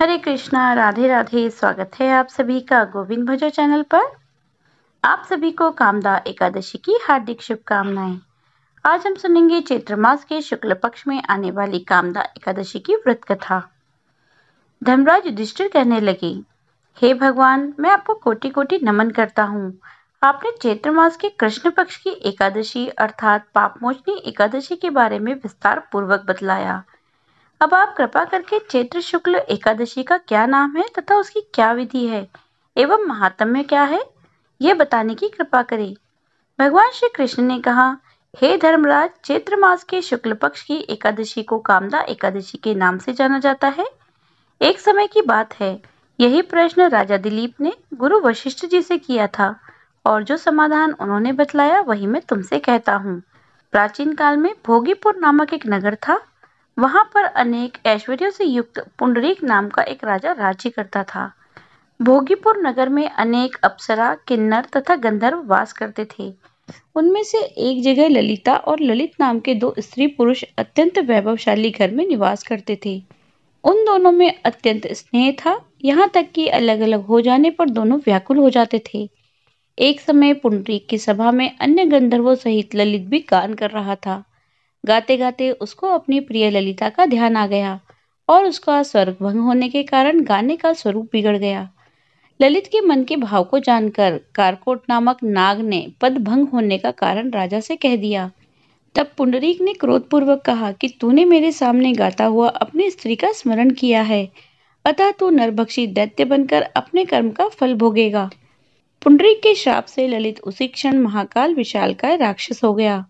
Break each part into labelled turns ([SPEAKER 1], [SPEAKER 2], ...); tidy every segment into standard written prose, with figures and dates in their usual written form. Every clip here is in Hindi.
[SPEAKER 1] हरे कृष्णा, राधे राधे। स्वागत है आप सभी का गोविंद भजो चैनल पर। आप सभी को कामदा एकादशी की हार्दिक शुभकामनाएं। आज हम सुनेंगे चैत्र मास के शुक्ल पक्ष में आने वाली कामदा एकादशी की व्रत कथा। धर्मराज युधिष्ठिर कहने लगे, हे भगवान, मैं आपको कोटि कोटि नमन करता हूँ। आपने चैत्र मास के कृष्ण पक्ष की एकादशी अर्थात पापमोचनी एकादशी के बारे में विस्तार पूर्वक बतलाया। अब आप कृपा करके चैत्र शुक्ल एकादशी का क्या नाम है तथा उसकी क्या विधि है एवं महात्म्य क्या है, यह बताने की कृपा करें। भगवान श्री कृष्ण ने कहा, हे धर्मराज, चैत्र मास के शुक्ल पक्ष की एकादशी को कामदा एकादशी के नाम से जाना जाता है। एक समय की बात है, यही प्रश्न राजा दिलीप ने गुरु वशिष्ठ जी से किया था और जो समाधान उन्होंने बतलाया वही मैं तुमसे कहता हूँ। प्राचीन काल में भोगीपुर नामक एक नगर था। वहां पर अनेक ऐश्वर्यों से युक्त पुंडरीक नाम का एक राजा राज्य करता था। भोगीपुर नगर में अनेक अप्सरा, किन्नर तथा गंधर्व वास करते थे। उनमें से एक जगह ललिता और ललित नाम के दो स्त्री पुरुष अत्यंत वैभवशाली घर में निवास करते थे। उन दोनों में अत्यंत स्नेह था, यहाँ तक कि अलग अलग हो जाने पर दोनों व्याकुल हो जाते थे। एक समय पुंडरीक की सभा में अन्य गंधर्वों सहित ललित भी गान कर रहा था। गाते गाते उसको अपनी प्रिय ललिता का ध्यान आ गया और उसका स्वर्ग भंग होने के कारण गाने का स्वरूप बिगड़ गया। ललित के मन के भाव को जानकर कारकोट नामक नाग ने पद भंग होने का कारण राजा से कह दिया। तब पुंडरीक ने क्रोधपूर्वक कहा कि तूने मेरे सामने गाता हुआ अपनी स्त्री का स्मरण किया है, अतः तू नरभक्षी दैत्य बनकर अपने कर्म का फल भोगेगा। पुंडरीक के श्राप से ललित उसी क्षण महाकाल विशालकाय राक्षस हो गया।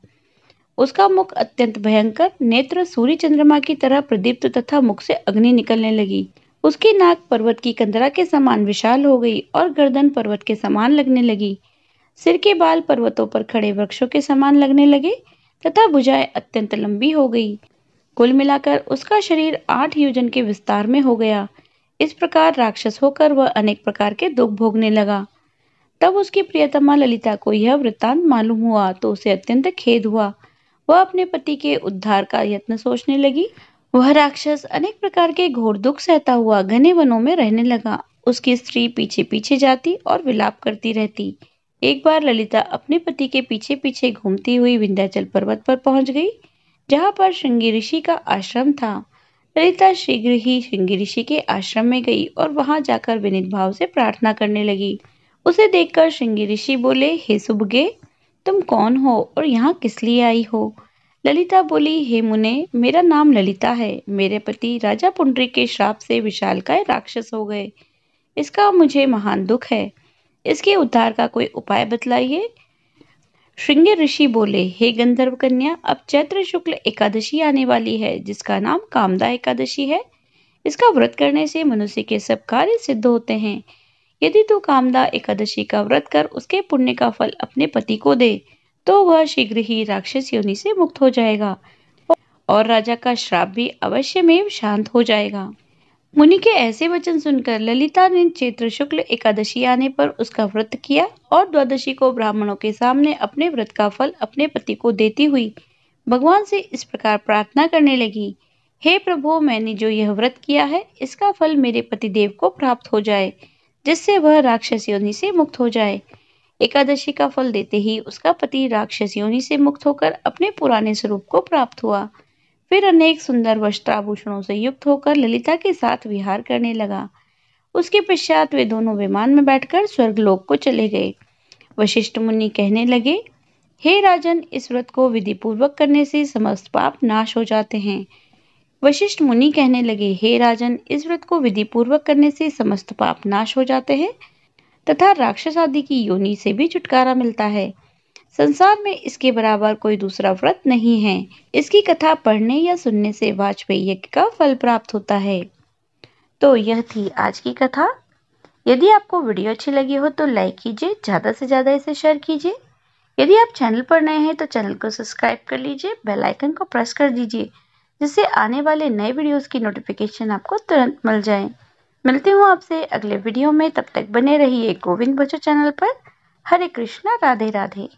[SPEAKER 1] उसका मुख अत्यंत भयंकर, नेत्र सूर्य चंद्रमा की तरह प्रदीप्त तथा मुख से अग्नि निकलने लगी। उसकी नाक पर्वत की कंदरा के समान विशाल हो गई और गर्दन पर्वत के समान लगने लगी। सिर के बाल पर्वतों पर खड़े वृक्षों के समान लगने लगे तथा भुजाएं अत्यंत लंबी हो गई। कुल मिलाकर उसका शरीर 8 योजन के विस्तार में हो गया। इस प्रकार राक्षस होकर वह अनेक प्रकार के दुख भोगने लगा। तब उसकी प्रियतमा ललिता को यह वृत्तांत मालूम हुआ तो उसे अत्यंत खेद हुआ। वह अपने पति के उद्धार का यत्न सोचने लगी। वह राक्षस अनेक प्रकार के घोर दुख सहता हुआ घने वनों में रहने लगा। उसकी स्त्री पीछे पीछे जाती और विलाप करती रहती। एक बार ललिता अपने पति के पीछे पीछे घूमती हुई विंध्याचल पर्वत पर पहुंच गई, जहां पर श्रृंगी ऋषि का आश्रम था। ललिता शीघ्र ही श्रृंगी ऋषि के आश्रम में गई और वहां जाकर विनीत भाव से प्रार्थना करने लगी। उसे देखकर श्रृंगी ऋषि बोले, हे सुभगे, तुम कौन हो और यहाँ किस लिए आई हो? ललिता बोली, हे मुने, मेरा नाम ललिता है। मेरे पति राजा पुंडरीक के श्राप से विशालकाय राक्षस हो गए। इसका मुझे महान दुख है। इसके उद्धार का कोई उपाय बतलाइए। श्रृंगी ऋषि बोले, हे गंधर्व कन्या, अब चैत्र शुक्ल एकादशी आने वाली है, जिसका नाम कामदा एकादशी है। इसका व्रत करने से मनुष्य के सब कार्य सिद्ध होते हैं। यदि तू कामदा एकादशी का व्रत कर उसके पुण्य का फल अपने पति को दे तो वह शीघ्र ही राक्षस योनि से मुक्त हो जाएगा और राजा का श्राप भी अवश्य में शांत हो जाएगा। मुनि के ऐसे वचन सुनकर ललिता ने चैत्र शुक्ल एकादशी आने पर उसका व्रत किया और द्वादशी को ब्राह्मणों के सामने अपने व्रत का फल अपने पति को देती हुई भगवान से इस प्रकार प्रार्थना करने लगी, हे प्रभु, मैंने जो यह व्रत किया है इसका फल मेरे पतिदेव को प्राप्त हो जाए, जिससे वह राक्षस योनि से मुक्त हो जाए। एकादशी का फल देते ही उसका पति राक्षस योनि से मुक्त होकर अपने पुराने स्वरूप को प्राप्त हुआ। फिर अनेक सुंदर वस्त्राभूषणों से युक्त होकर ललिता के साथ विहार करने लगा। उसके पश्चात वे दोनों विमान में बैठकर स्वर्गलोक को चले गए। वशिष्ठ मुनि कहने लगे, हे राजन, इस व्रत को विधि पूर्वक करने से समस्त पाप नाश हो जाते हैं। वशिष्ठ मुनि कहने लगे, हे राजन, इस व्रत को विधि पूर्वक करने से समस्त पाप नाश हो जाते हैं तथा राक्षस आदि की योनि से भी छुटकारा मिलता है। संसार में इसके बराबर कोई दूसरा व्रत नहीं है। इसकी कथा पढ़ने या सुनने से वाजपेयी यज्ञ का फल प्राप्त होता है। तो यह थी आज की कथा। यदि आपको वीडियो अच्छी लगी हो तो लाइक कीजिए, ज़्यादा से ज़्यादा इसे शेयर कीजिए। यदि आप चैनल पर नए हैं तो चैनल को सब्सक्राइब कर लीजिए, बेल आइकन को प्रेस कर दीजिए, जिससे आने वाले नए वीडियोस की नोटिफिकेशन आपको तुरंत मिल जाए। मिलती हूँ आपसे अगले वीडियो में, तब तक बने रहिए गोविंद भजो चैनल पर। हरे कृष्णा, राधे राधे।